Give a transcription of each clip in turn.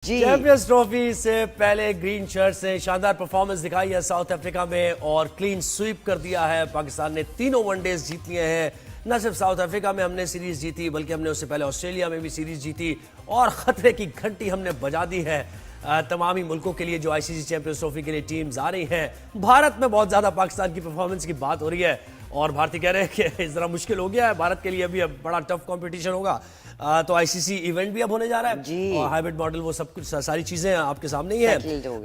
Champions trophy से पहले green shirt से शानदार परफॉर्मेंस दिखाई है साउथ अफ्रीका में और क्लीन स्वीप कर दिया है। पाकिस्तान ने तीनों वनडेज जीत लिए हैं। न सिर्फ साउथ अफ्रीका में हमने सीरीज जीती बल्कि हमने उससे पहले ऑस्ट्रेलिया में भी सीरीज जीती और खतरे की घंटी हमने बजा दी है तमाम ही मुल्कों के लिए जो आईसीसी चैंपियंस ट्रॉफी के लिए टीम्स आ रही हैं। भारत में बहुत ज्यादा पाकिस्तान की परफॉर्मेंस की बात हो रही है और भारतीय कह रहे हैं कि जरा मुश्किल हो गया है भारत के लिए, अभी अब बड़ा टफ कंपटीशन होगा। तो आईसीसी इवेंट भी अब होने जा रहा है जी। और हाइब्रिड मॉडल वो सब कुछ सारी चीजें आपके सामने ही है।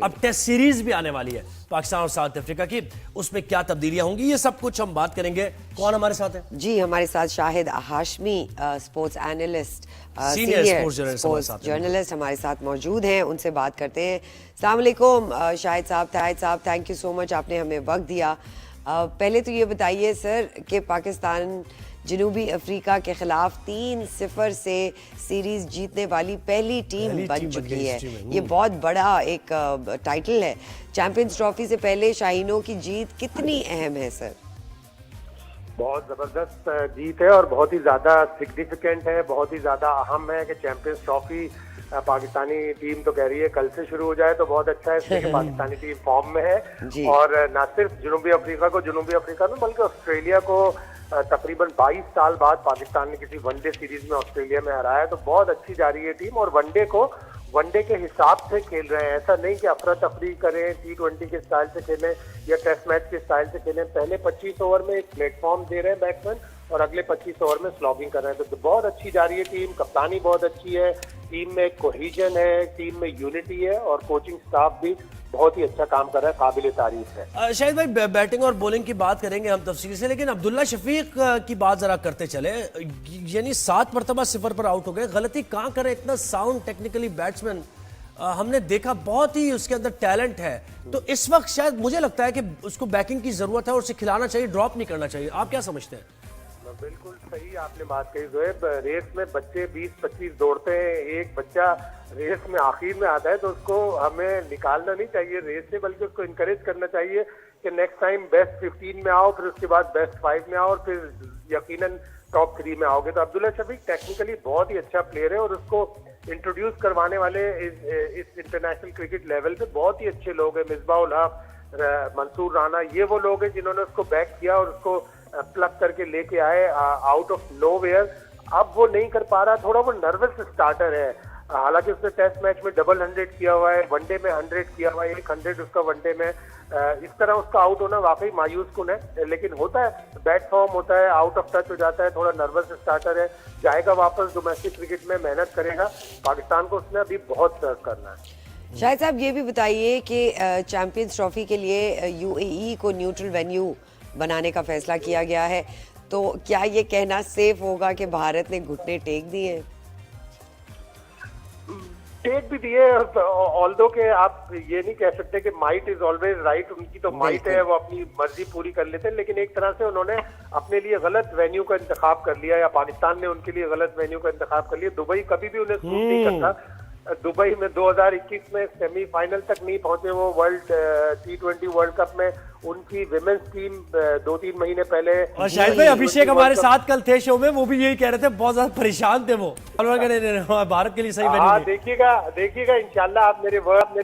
अब टेस्ट सीरीज भी आने वाली है पाकिस्तान और साउथ अफ्रीका की, उसमें क्या तब्दीलियां होंगी ये सब कुछ हम बात करेंगे। कौन हमारे साथ है? जी, हमारे साथ Shahid Hashmi sports analyst senior sports journalist हमारे साथ मौजूद हैं, उनसे बात करते हैं। अस्सलाम वालेकुम शाहिद साहब, थैंक यू सो मच, आपने हमें वक्त दिया। पहले तो ये बताइए सर कि पाकिस्तान जनूबी अफ्रीका के खिलाफ 3-0 से सीरीज जीतने वाली पहली टीम बन चुकी है। ये बहुत बड़ा एक टाइटल है। चैंपियंस ट्रॉफी से पहले शाहीनों की जीत कितनी अहम है सर? बहुत जबरदस्त जीत है और बहुत ही ज्यादा सिग्निफिकेंट है, बहुत ही ज्यादा अहम है कि चैंपियंस ट्रॉफी पाकिस्तानी टीम तो कह रही है कल से शुरू हो जाए तो बहुत अच्छा है, इसलिए पाकिस्तानी टीम फॉर्म में है। और न सिर्फ जनूबी अफ्रीका में बल्कि ऑस्ट्रेलिया को तकरीबन 22 साल बाद पाकिस्तान ने किसी वनडे सीरीज में ऑस्ट्रेलिया में हराया है, तो बहुत अच्छी जा रही है टीम। और वनडे के हिसाब से खेल रहे हैं, ऐसा नहीं कि अफरा तफरी करें, T20 के स्टाइल से खेलें या टेस्ट मैच के स्टाइल से खेलें। पहले 25 ओवर में एक प्लेटफॉर्म दे रहे हैं बैट्समैन और अगले 25 ओवर में स्लॉगिंग कर रहे हैं, तो बहुत अच्छी जा रही है टीम। कप्तानी बहुत अच्छी है, टीम में कोहेजन है, टीम में यूनिटी है और कोचिंग स्टाफ भी बहुत ही अच्छा काम कर रहा है, काबिल तारीफ है। शाहिद भाई, बैटिंग और बॉलिंग की बात करेंगे हम तफसील से, लेकिन अब्दुल्ला शफीक की बात जरा करते चले। यानी 7 मरतबा 0 पर आउट हो गए, गलती कहाँ करे? इतना साउंड टेक्निकली बैट्समैन हमने देखा, बहुत ही उसके अंदर टैलेंट है। तो इस वक्त शायद मुझे लगता है कि उसको बैकिंग की जरूरत है और उसे खिलाना चाहिए, ड्रॉप नहीं करना चाहिए। आप क्या समझते हैं? बिल्कुल सही आपने बात कही जोएब। रेस में बच्चे 20-25 दौड़ते हैं, एक बच्चा रेस में आखिर में आता है तो उसको हमें निकालना नहीं चाहिए रेस से, बल्कि उसको इनकरेज करना चाहिए कि नेक्स्ट टाइम बेस्ट 15 में आओ, फिर उसके बाद बेस्ट 5 में आओ और फिर यकीनन टॉप 3 में आओगे। तो अब्दुल्ला शफीक टेक्निकली बहुत ही अच्छा प्लेयर है और उसको इंट्रोड्यूस करवाने वाले इस इंटरनेशनल क्रिकेट लेवल पे बहुत ही अच्छे लोग हैं। मिसबाह उल हक, मंसूर राना, ये वो लोग हैं जिन्होंने उसको बैक किया और उसको प्लग करके लेके आए आउट ऑफ नोवेयर। अब वो नहीं कर पा रहा, थोड़ा वो नर्वस स्टार्टर है। हालांकि उसने टेस्ट मैच में डबल 100 किया हुआ है, वनडे में 100 किया हुआ है, 100 उसका वनडे में। इस तरह उसका आउट होना वाकई मायूस कुन है, लेकिन होता है, बैट फॉर्म होता है, आउट ऑफ टच हो जाता है, थोड़ा नर्वस स्टार्टर है। जाएगा वापस डोमेस्टिक क्रिकेट में, मेहनत करेगा। पाकिस्तान को उसने अभी बहुत सर्व करना है। शाहिद साहब, ये भी बताइए कि चैंपियंस ट्रॉफी के लिए यूएई को न्यूट्रल वेन्यू बनाने का फैसला किया गया है, तो क्या ये कहना सेफ होगा कि भारत ने घुटने टेक दिए? टेक भी दिए, ऑल्दो के आप ये नहीं कह सकते कि माइट इज ऑलवेज राइट। उनकी तो माइट है, वो अपनी मर्जी पूरी कर लेते हैं, लेकिन एक तरह से उन्होंने अपने लिए गलत वेन्यू का इंतखाब कर लिया, या पाकिस्तान ने उनके लिए गलत वेन्यू का इंतखाब कर लिया। दुबई कभी भी उन्हें सूट नहीं करता। दुबई में 2021 में सेमीफाइनल तक नहीं पहुंचे वो वर्ल्ड T20 वर्ल्ड कप में। उनकी विमेंस टीम 2-3 महीने पहले, और शायद भाई अभिषेक हमारे साथ कल थे शो में, वो भी यही कह रहे थे, बहुत ज्यादा परेशान थे वो भारत के लिए सही वेन्यू नहीं। देखिएगा इंशाल्लाह आप मेरे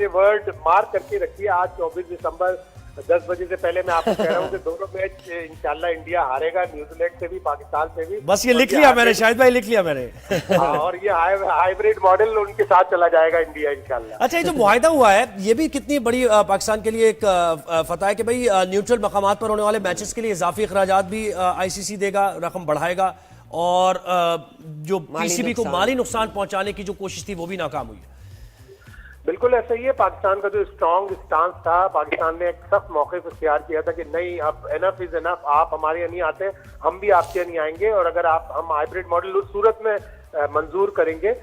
वर्ड मार्क करके रखिए। आज 24 दिसंबर 10 बजे से पहले मैं आपको कह रहा हूँ कि दोनों मैच इंशाल्लाह इंडिया हारेगा, न्यूजीलैंड से भी, पाकिस्तान से भी। बस ये लिख लिया मैंने, शाहिद भाई लिख लिया मैंने। और ये हाइब्रिड मॉडल उनके साथ चला जाएगा इंडिया इंशाल्लाह। अच्छा, ये जो मुआहिदा हुआ है ये भी कितनी बड़ी पाकिस्तान के लिए एक फतह है कि भाई न्यूट्रल मकामात पर होने वाले मैचेस के लिए इजाफी अखराजात भी आईसीसी देगा, रकम बढ़ाएगा, और जो पीसीबी को माली नुकसान पहुंचाने की जो कोशिश थी वो भी नाकाम हुई। बिल्कुल ऐसा ही है। पाकिस्तान का जो स्ट्रॉन्ग स्टांस था, पाकिस्तान ने एक सख्त मौके पर इख्तियार किया था कि नहीं, अब एनफ इज एनफ, आप हमारे यहाँ नहीं आते, हम भी आपके यहाँ नहीं आएंगे। और अगर हम हाइब्रिड मॉडल उस सूरत में मंजूर करेंगे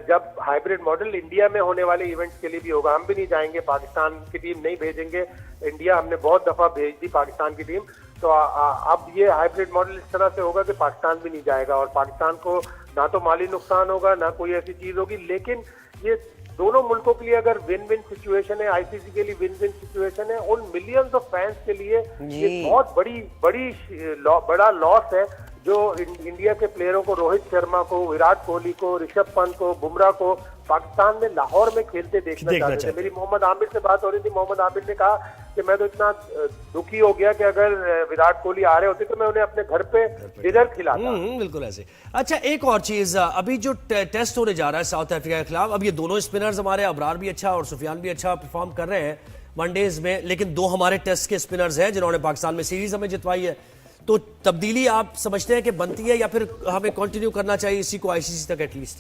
जब हाइब्रिड मॉडल इंडिया में होने वाले इवेंट्स के लिए भी होगा। हम भी नहीं जाएंगे, पाकिस्तान की टीम नहीं भेजेंगे इंडिया, हमने बहुत दफा भेज दी पाकिस्तान की टीम। तो अब ये हाइब्रिड मॉडल इस तरह से होगा कि पाकिस्तान भी नहीं जाएगा और पाकिस्तान को ना तो माली नुकसान होगा, ना कोई ऐसी चीज होगी। लेकिन ये दोनों मुल्कों के लिए अगर विन विन सिचुएशन है, आईसीसी के लिए विन विन सिचुएशन है, उन मिलियंस ऑफ फैंस के लिए ये बहुत बड़ा लॉस है। जो इंडिया के प्लेयरों को, रोहित शर्मा को, विराट कोहली को, ऋषभ पंत को, बुमराह को पाकिस्तान में लाहौर में खेलते देखना चाहते थे। मेरी मोहम्मद आमिर से बात हो रही थी, मोहम्मद आमिर ने कहा कि मैं तो इतना दुखी हो गया कि अगर विराट कोहली आ रहे होते तो मैं उन्हें अपने घर पे डिनर खिलाता। बिल्कुल ऐसे। अच्छा, एक और चीज, अभी जो टेस्ट होने जा रहा है साउथ अफ्रीका के खिलाफ, अब ये दोनों स्पिनर्स हमारे, अबरार भी अच्छा और सुफियान भी अच्छा परफॉर्म कर रहे हैं वनडेज में, लेकिन दो हमारे टेस्ट के स्पिनर्स हैं जिन्होंने पाकिस्तान में सीरीज हमें जितवाई है। तो तब्दीली आप समझते हैं कि बनती है या फिर हमें कंटिन्यू करना चाहिए इसी को आईसीसी तक एटलीस्ट?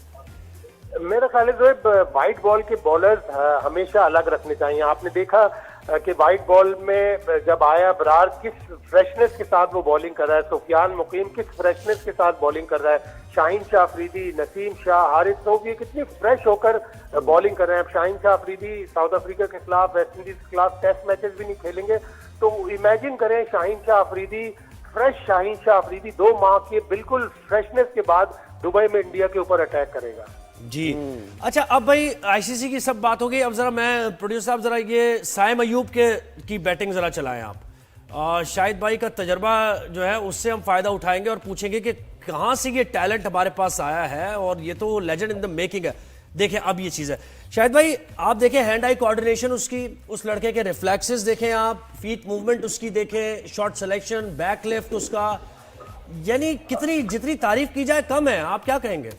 मेरा ख्याल है जो वाइट बॉल के बॉलर्स हमेशा अलग रखने चाहिए। आपने देखा कि वाइट बॉल में जब आया बरार, किस फ्रेशनेस के साथ वो बॉलिंग कर रहा है, सुफियान मुकीम किस फ्रेशनेस के साथ बॉलिंग कर रहा है, शाहीन शाह अफरीदी, नसीम शाह, हारिस रऊफ, ये कितनी फ्रेश होकर बॉलिंग कर रहे हैं। अब शाहीन शाह अफरीदी साउथ अफ्रीका के खिलाफ, वेस्ट इंडीज के खिलाफ टेस्ट मैचेस भी नहीं खेलेंगे, तो इमेजिन करें शाहीन शाह अफरीदी, फ्रेश शाहीन शाह अफरीदी 2 माह के बिल्कुल फ्रेशनेस के बाद दुबई में इंडिया के ऊपर अटैक करेगा। जी। अच्छा, अब भाई आईसीसी की सब बात हो गई, अब जरा मैं प्रोड्यूसर साहब जरा ये साइम अयूब की बैटिंग जरा चलाएं आप। शाहिद भाई का तजर्बा जो है उससे हम फायदा उठाएंगे और पूछेंगे कि कहाँ से ये टैलेंट हमारे पास आया है, और ये तो लेजेंड इन द मेकिंग है। देखें अब ये चीज है, शाहिद भाई आप देखें हैंड आई कोऑर्डिनेशन उसकी, उस लड़के के रिफ्लेक्सेस देखें आप, फीट मूवमेंट उसकी देखें, शॉट सिलेक्शन, बैक लेफ्ट उसका, यानी कितनी जितनी तारीफ की जाए कम है। आप क्या कहेंगे?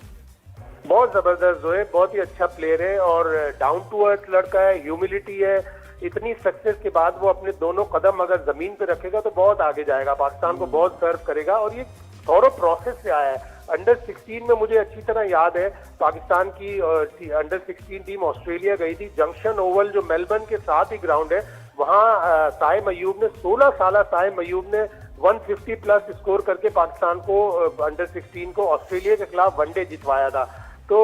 बहुत जबरदस्त जो है, बहुत ही अच्छा प्लेयर है और डाउन टू अर्थ लड़का है, ह्यूमिलिटी है। इतनी सक्सेस के बाद वो अपने दोनों कदम अगर जमीन पे रखेगा तो बहुत आगे जाएगा, पाकिस्तान को बहुत सर्व करेगा। और ये थोरो प्रोसेस से आया है। अंडर 16 में मुझे अच्छी तरह याद है, पाकिस्तान की अंडर 16 टीम ऑस्ट्रेलिया गई थी, जंक्शन ओवल जो मेलबर्न के साथ ही ग्राउंड है, वहां साइम अयूब ने 16 साल साइम अयूब ने 150 प्लस स्कोर करके पाकिस्तान को अंडर 16 को ऑस्ट्रेलिया के खिलाफ वनडे जितवाया था। तो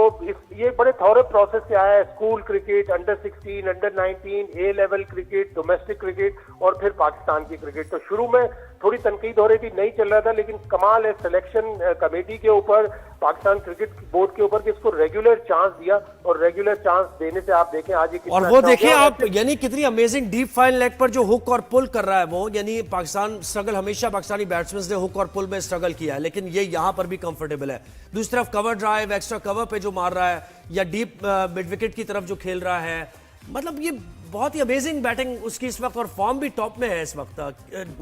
ये बड़े थोड़े प्रोसेस से आया है, स्कूल क्रिकेट, अंडर 16, अंडर 19, ए लेवल क्रिकेट, डोमेस्टिक क्रिकेट और फिर पाकिस्तान की क्रिकेट। तो शुरू में थोड़ी तनकीद हो रही थी, नहीं चल रहा था, लेकिन कमाल है सिलेक्शन कमेटी के ऊपर, पाकिस्तान क्रिकेट बोर्ड के ऊपर कि इसको रेगुलर चांस दिया, और रेगुलर चांस देने से आप देखें आज ये कितना और वो अच्छा देखें हो गया। आप, यानी कितनी अमेजिंग डीप फाइन लेग पर जो हुक और पुल कर रहा है वो, यानी पाकिस्तान स्ट्रगल, हमेशा पाकिस्तानी बैट्समैन ने हुक और पुल में स्ट्रगल किया है, लेकिन ये यहां पर भी कंफर्टेबल है। दूसरी तरफ कवर ड्राइव, एक्स्ट्रा कवर पे जो मार रहा है, या डीप मिड विकेट की तरफ जो खेल रहा है, मतलब ये बहुत ही अमेजिंग बैटिंग उसकी इस वक्त, और फॉर्म भी टॉप में है इस वक्त।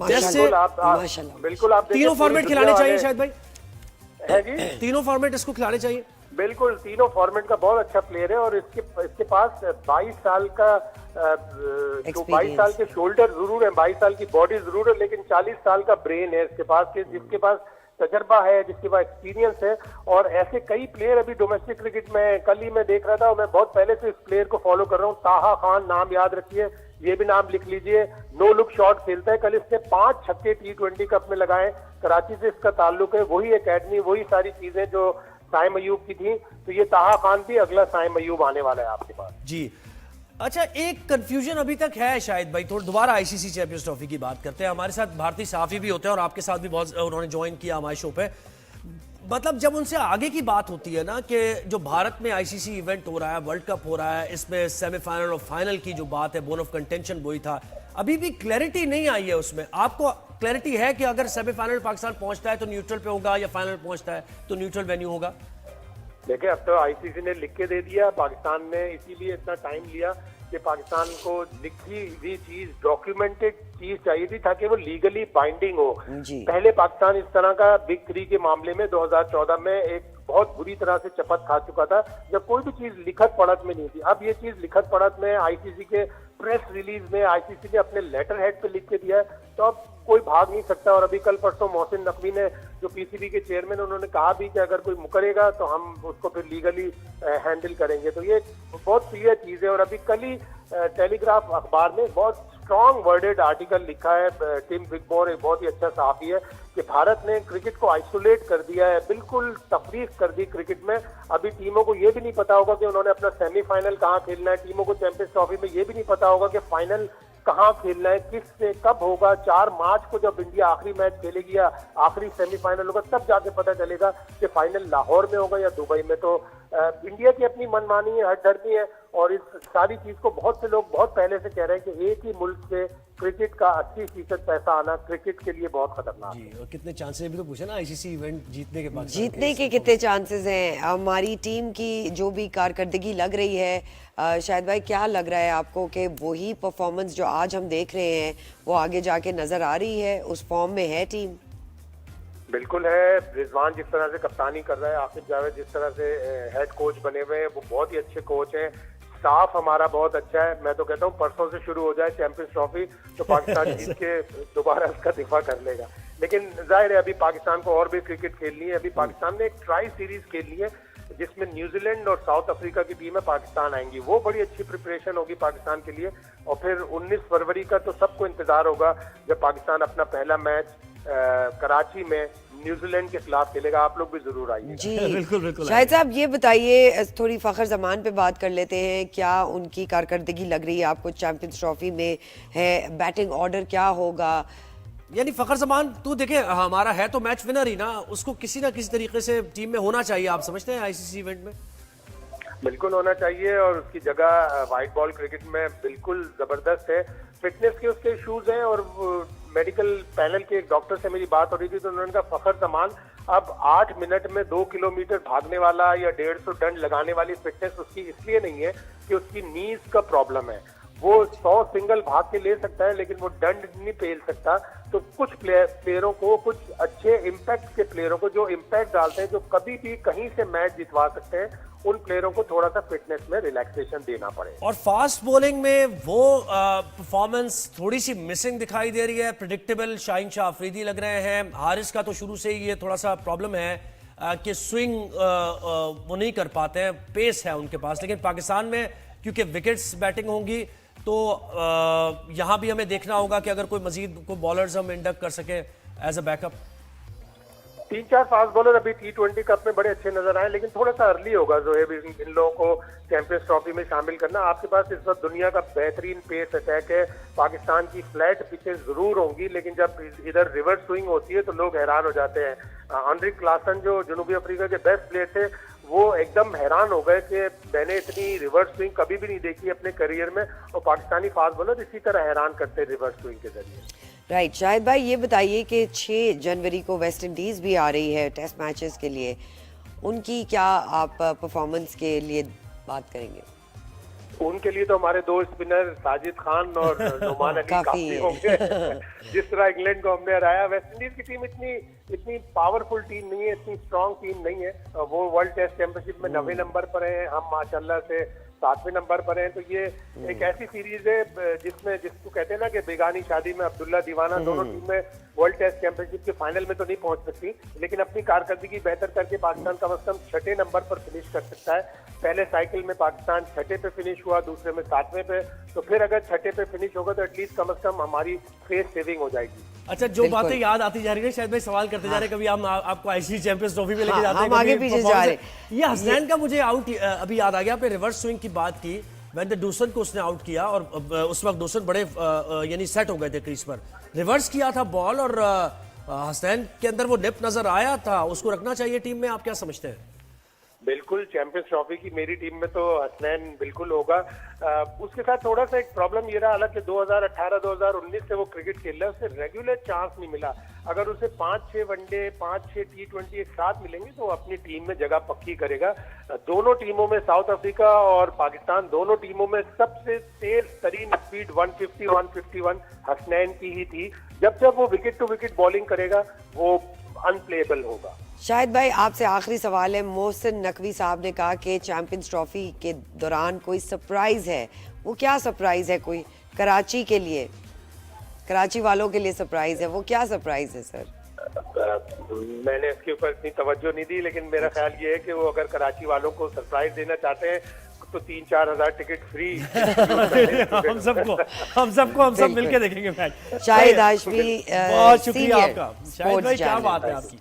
जैसे बिल्कुल आप तीनों फॉर्मेट खिलाने चाहिए शायद भाई, है जी, तीनों फॉर्मेट इसको खिलाने चाहिए। बिल्कुल तीनों फॉर्मेट का बहुत अच्छा प्लेयर है, और इसके पास 22 साल का 22 साल के शोल्डर जरूर है, 22 साल की बॉडी जरूर है, लेकिन 40 साल का ब्रेन है इसके पास, जिसके पास तजर्बा है, जिसके पास एक्सपीरियंस है। और ऐसे कई प्लेयर अभी डोमेस्टिक क्रिकेट में, कल ही मैं देख रहा था, और मैं बहुत पहले से इस प्लेयर को फॉलो कर रहा हूँ, ताहा खान, नाम याद रखिए, ये भी नाम लिख लीजिए, नो लुक शॉट खेलता है। कल इसने 5 छक्के T20 कप में लगाए, कराची से इसका ताल्लुक है, वही एकेडमी, वही सारी चीजें जो साइम अयूब की थी। तो ये ताहा खान भी अगला साइम अयूब आने वाला है आपके पास जी। अच्छा, एक कंफ्यूजन अभी तक है शायद भाई, थोड़ा दोबारा आईसीसी चैंपियंस ट्रॉफी की बात करते हैं। हमारे साथ भारतीय सहाफी भी होते हैं और आपके साथ भी बहुत उन्होंने ज्वाइन किया हमारे शो पे। मतलब जब उनसे आगे की बात होती है ना, कि जो भारत में आईसीसी इवेंट हो रहा है, वर्ल्ड कप हो रहा है, इसमें सेमीफाइनल और फाइनल की जो बात है, बोन ऑफ कंटेंशन वही था, अभी भी क्लैरिटी नहीं आई है उसमें। आपको क्लैरिटी है कि अगर सेमीफाइनल पाकिस्तान पहुंचता है तो न्यूट्रल पे होगा, या फाइनल पहुंचता है तो न्यूट्रल वेन्यू होगा? देखिए, अब तो आईसीसी ने लिख के दे दिया, पाकिस्तान ने इसीलिए इतना टाइम लिया कि पाकिस्तान को लिखी हुई चीज, डॉक्यूमेंटेड चीज चाहिए थी, ताकि वो लीगली बाइंडिंग हो। पहले पाकिस्तान इस तरह का बिग 3 के मामले में 2014 में एक बहुत बुरी तरह से चपत खा चुका था, जब कोई भी चीज लिखत पढ़त में नहीं थी। अब ये चीज लिखत पढ़त में, आईसीसी के प्रेस रिलीज में आईसीसी ने अपने लेटर हेड पे लिख के दिया है, तो अब कोई भाग नहीं सकता। और अभी कल परसों मोहसिन नकवी ने, जो पीसीबी के चेयरमैन, उन्होंने कहा भी कि अगर कोई मुकरेगा तो हम उसको फिर लीगली हैंडल करेंगे। तो ये बहुत क्लियर चीज है। और अभी कल ही टेलीग्राफ अखबार में बहुत स्ट्रॉन्ग वर्डेड आर्टिकल लिखा है, टिम विगमोर एक बहुत ही अच्छा सहाफी है, कि भारत ने क्रिकेट को आइसोलेट कर दिया है, बिल्कुल तफरीक कर दी क्रिकेट में। अभी टीमों को ये भी नहीं पता होगा कि उन्होंने अपना सेमीफाइनल कहाँ खेलना है, टीमों को चैंपियंस ट्रॉफी में ये भी नहीं पता होगा कि फाइनल कहाँ खेलना है, किस से कब होगा। 4 मार्च को जब इंडिया आखिरी मैच खेलेगी या आखिरी सेमीफाइनल होगा, तब जाके पता चलेगा कि फाइनल लाहौर में होगा या दुबई में। तो इंडिया की अपनी मनमानी है, हटधर्मी है, और इस सारी चीज को बहुत से लोग बहुत पहले से कह रहे हैं कि एक ही मुल्क से क्रिकेट का 80% पैसा आना क्रिकेट के लिए बहुत खतरनाक है। जी, और कितने चांसेस भी तो पूछे ना आईसीसी इवेंट जीतने के बाद, जीतने के कितने चांसेस हैं? हमारी टीम की जो भी कारकर्दगी लग रही है, शायद भाई क्या लग रहा है आपको कि वही परफॉर्मेंस जो आज हम देख रहे हैं वो आगे जाके नजर आ रही है? उस फॉर्म में है टीम? बिल्कुल है। रिजवान जिस तरह से कप्तानी कर रहा है, आसिफ जावेद जिस तरह से हेड कोच बने हुए हैं, वो बहुत ही अच्छे कोच हैं। स्टाफ हमारा बहुत अच्छा है। मैं तो कहता हूँ परसों से शुरू हो जाए चैंपियंस ट्रॉफी तो पाकिस्तान जीत के दोबारा उसका दिफा कर लेगा। लेकिन जाहिर है अभी पाकिस्तान को और भी क्रिकेट खेलनी है। अभी पाकिस्तान ने एक ट्राई सीरीज खेलनी है जिसमें न्यूजीलैंड और साउथ अफ्रीका की टीमें पाकिस्तान आएंगी। वो बड़ी अच्छी प्रिपरेशन होगी पाकिस्तान के लिए। और फिर 19 फरवरी का तो सबको इंतजार होगा जब पाकिस्तान अपना पहला मैच कराची में न्यूजीलैंड के खिलाफ खेलेगा। आप लोग भी जरूर आइए। जी बिल्कुल बिल्कुल। शाहिद साहब ये बताइए, थोड़ी फखर जमान पे बात कर लेते हैं। क्या उनकी कारकर्दगी लग रही है आपको चैंपियंस ट्रॉफी में है? बैटिंग ऑर्डर क्या होगा? यानी फखर जमान, तू देखे हमारा है तो मैच विनर ही ना, उसको किसी ना किसी तरीके से टीम में होना चाहिए। आप समझते हैं आईसीसी इवेंट में? बिल्कुल होना चाहिए और उसकी जगह वाइट बॉल क्रिकेट में बिल्कुल जबरदस्त है। फिटनेस के उसके इश्यूज हैं और मेडिकल पैनल के एक डॉक्टर से मेरी बात हो रही थी तो उन्होंने कहा फखर जमान अब 8 मिनट में 2 किलोमीटर भागने वाला या 150 डंड लगाने वाली फिटनेस उसकी इसलिए नहीं है कि उसकी नीज का प्रॉब्लम है। वो 100 सिंगल भाग के ले सकता है लेकिन वो डंड नहीं पेल सकता। तो कुछ प्लेयरों को, कुछ अच्छे इम्पैक्ट के प्लेयरों को जो इम्पैक्ट डालते हैं, जो कभी भी कहीं से मैच जितवा सकते हैं, उन प्लेयरों को थोड़ा सा फिटनेस में रिलैक्सेशन देना पड़ेगा। और फास्ट बॉलिंग में वो परफॉर्मेंस थोड़ी सी मिसिंग दिखाई दे रही है। प्रिडिक्टेबल शाहीन शाह अफरीदी लग रहे हैं। हारिस का तो शुरू से ही ये थोड़ा सा प्रॉब्लम है कि स्विंग वो नहीं कर पाते हैं, पेस है उनके पास। लेकिन पाकिस्तान में क्योंकि विकेट्स बैटिंग होंगी तो यहां भी हमें देखना होगा कि अगर कोई मजीद को बॉलर्स हम इंडक्ट कर सके as a backup. 3-4 fast bowler अभी T20 कप में बड़े अच्छे नजर आए लेकिन थोड़ा सा अर्ली होगा जो है इन लोगों को चैंपियंस ट्रॉफी में शामिल करना। आपके पास इस वक्त दुनिया का बेहतरीन पेस अटैक है। पाकिस्तान की फ्लैट पिचेस जरूर होंगी लेकिन जब इधर रिवर्स स्विंग होती है तो लोग हैरान हो जाते हैं। एंड्रिक क्लासन जो जनूबी अफ्रीका के बेस्ट प्लेयर थे वो एकदम हैरान हो गए कि मैंने इतनी रिवर्स स्विंग कभी भी नहीं देखी अपने करियर में। और पाकिस्तानी फास्ट बॉलर इसी तरह हैरान करते हैं रिवर्स स्विंग के जरिए। राइट शाहिद भाई ये बताइए कि 6 जनवरी को वेस्ट इंडीज भी आ रही है टेस्ट मैचेस के लिए, उनकी क्या आप परफॉर्मेंस के लिए बात करेंगे? उनके लिए तो हमारे दो स्पिनर साजिद खान और नुमान अली काफी होंगे। जिस तरह इंग्लैंड को हमने हराया, वेस्ट इंडीज की टीम इतनी पावरफुल टीम नहीं है, इतनी स्ट्रांग टीम नहीं है। वो वर्ल्ड टेस्ट चैंपियनशिप में 9वें नंबर पर है, हम माशाल्लाह से 7वें नंबर पर हैं। तो ये एक ऐसी सीरीज है जिसको कहते हैं ना कि बेगानी शादी में अब्दुल्ला दीवाना, दोनों टीमें वर्ल्ड टेस्ट चैंपियनशिप के फाइनल में तो नहीं पहुंच सकती लेकिन अपनी कारकर्दगी बेहतर करके पाकिस्तान कम से कम 6ठे नंबर पर फिनिश कर सकता है। पहले साइकिल में पाकिस्तान 6ठे पे फिनिश हुआ, दूसरे में 7वें पे। तो फिर अगर 6ठे पे फिनिश होगा तो एटलीस्ट कम से कम हमारी फेस सेविंग हो जाएगी। अच्छा, जो बातें याद आती जा रही है, शायद भाई सवाल करते जा रहे हैं, कभी हम आपको आईसीसी चैंपियंस ट्रॉफी में लेके जाते हैं, हम आगे पीछे जा रहे हैं। ये हसनैन का मुझे आउट अभी याद आ गया। आपने रिवर्स स्विंग की बात की, वेंदर डूसन को उसने आउट किया और उस वक्त डूसन बड़े यानी सेट हो गए थे क्रीज पर। रिवर्स किया था बॉल और हसनैन के अंदर वो निप नजर आया था। उसको रखना चाहिए टीम में, आप क्या समझते हैं? बिल्कुल, चैंपियंस ट्रॉफी की मेरी टीम में तो हसनैन बिल्कुल होगा। उसके साथ थोड़ा सा एक प्रॉब्लम ये रहा हालांकि 2018-2019 से वो क्रिकेट खेल रहा है, उसे रेगुलर चांस नहीं मिला। अगर उसे 5-6 वनडे 5-6 T20 एक साथ मिलेंगे तो वो अपनी टीम में जगह पक्की करेगा। दोनों टीमों में, साउथ अफ्रीका और पाकिस्तान दोनों टीमों में सबसे तेज तरीन स्पीड 150-151 हसनैन की ही थी। जब वो विकेट टू विकेट बॉलिंग करेगा वो अनप्लेएबल होगा। शाहिद भाई आपसे आखिरी सवाल है। मोहसिन नकवी साहब ने कहा कि चैंपियंस ट्रॉफी के दौरान कोई सरप्राइज है, वो क्या सरप्राइज है? कोई कराची के लिए, कराची वालों के लिए सरप्राइज है, वो क्या सरप्राइज है सर? मैंने इसके ऊपर इतनी तवज्जो नहीं दी लेकिन मेरा ख्याल ये है कि वो अगर कराची वालों को सरप्राइज देना चाहते हैं तो 3-4 हजार टिकट फ्री हम सब मिलके देखेंगे मैच। शाहिद हाशमी, बहुत शुक्रिया आपका शाहिद भाई, क्या बात है आपकी,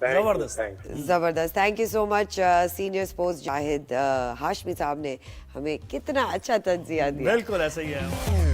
जबरदस्त। Thank you so much senior sports Shahid Hashmi साहब ने हमें कितना अच्छा तज्जिया दिया। बिल्कुल ऐसा ही है।